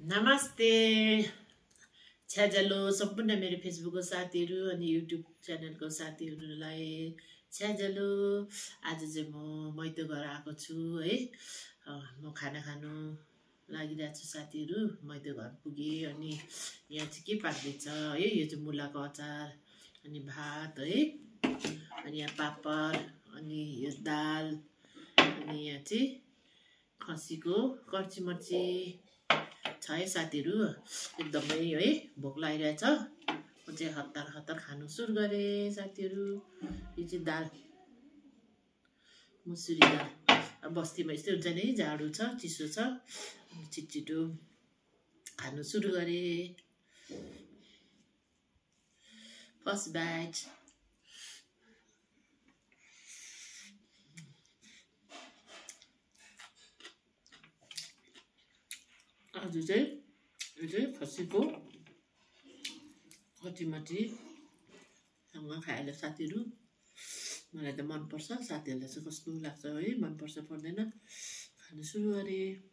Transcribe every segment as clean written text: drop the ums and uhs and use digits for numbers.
नमस्ते छ्याजलो सम्पूर्ण मेरो फेसबुकको साथीहरू अनि युट्युब च्यानलको साथीहरूलाई छ्याजलो। आज चाहिँ म मैतो घर आएको छु है। म खाना खानु लागिरहेको छु साथीहरू। मैतो घर पुगेँ अनि यहाँ चाहिँ के पाक्दैछ है। यो चाहिँ मुलाको अचार अनि भात है, अनि यहाँ पापड अनि यो दाल अनि यहाँ चाहिँ खसीको कर्ची मर्ची छ है साथीहरू। एकदमै है भोक लागिरहेछ। म चाहिँ हतार हतार खानु सुरु गरेँ साथीहरू। यो चाहिँ दाल मुसुरी दाल। अब बस्तीमा यस्तै हुन्छ नि, जाडो छ, चिसो छ, छिटो खानु सुरु गरेँ। फर्स्ट ब्याच आज चाहिँ यो चाहिँ खसीको कचीमचीसँग खाएर साथीहरू। मलाई त मनपर्छ, साथीहरूलाई चाहिँ कस्तो लाग्छ है, मनपर्छ पर्दैन। खानु सुरु गरेँ।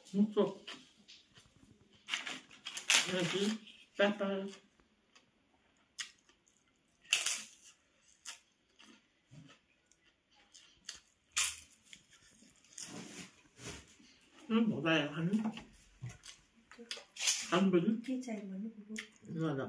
Muito aqui, pepper. 뭐가 한 번? 맞아.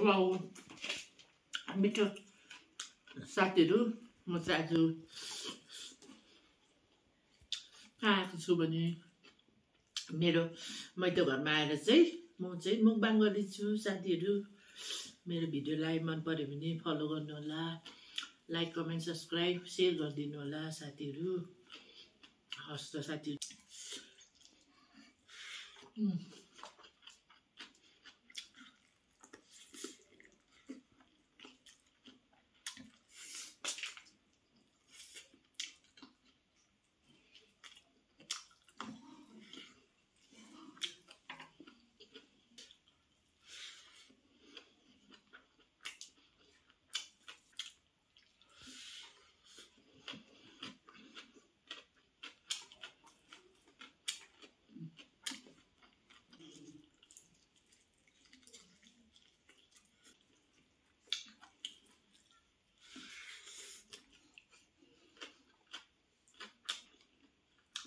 वाउ, मिठो साथीहरू। म चाहिँ आज कहाँ आएको छु भने मेरो मैतो घरमा आएर चाहिँ म चाहिँ मुकबाङ गर्दैछु साथीहरू। मेरो भिडियोलाई मन पर्यो भने फलो गर्नु होला, लाइक कमेन्ट सब्सक्राइब सेयर गरिदिनु होला साथीहरू। हस् त साथीहरू।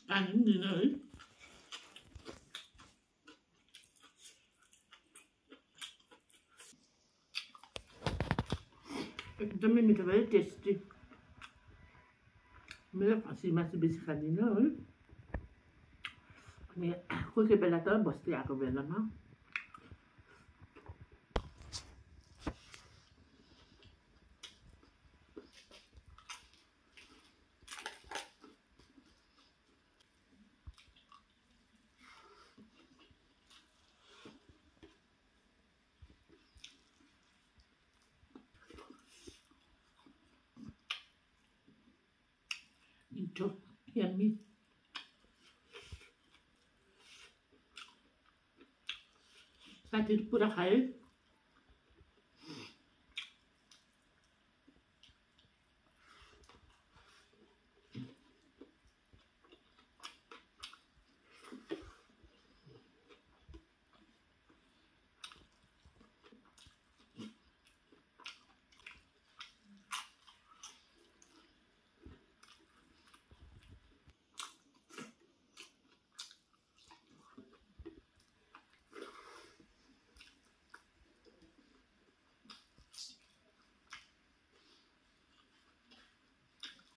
पानी पनि दिनु है। एकदमै मिठो भयो, टेस्टी। मेरो खसी मासु बेसी खाँदिनँ है। अनि कोही कोही बेला त बस्ती आएको बेलामा मिठो यम्मी साथीहरू पुरा खायो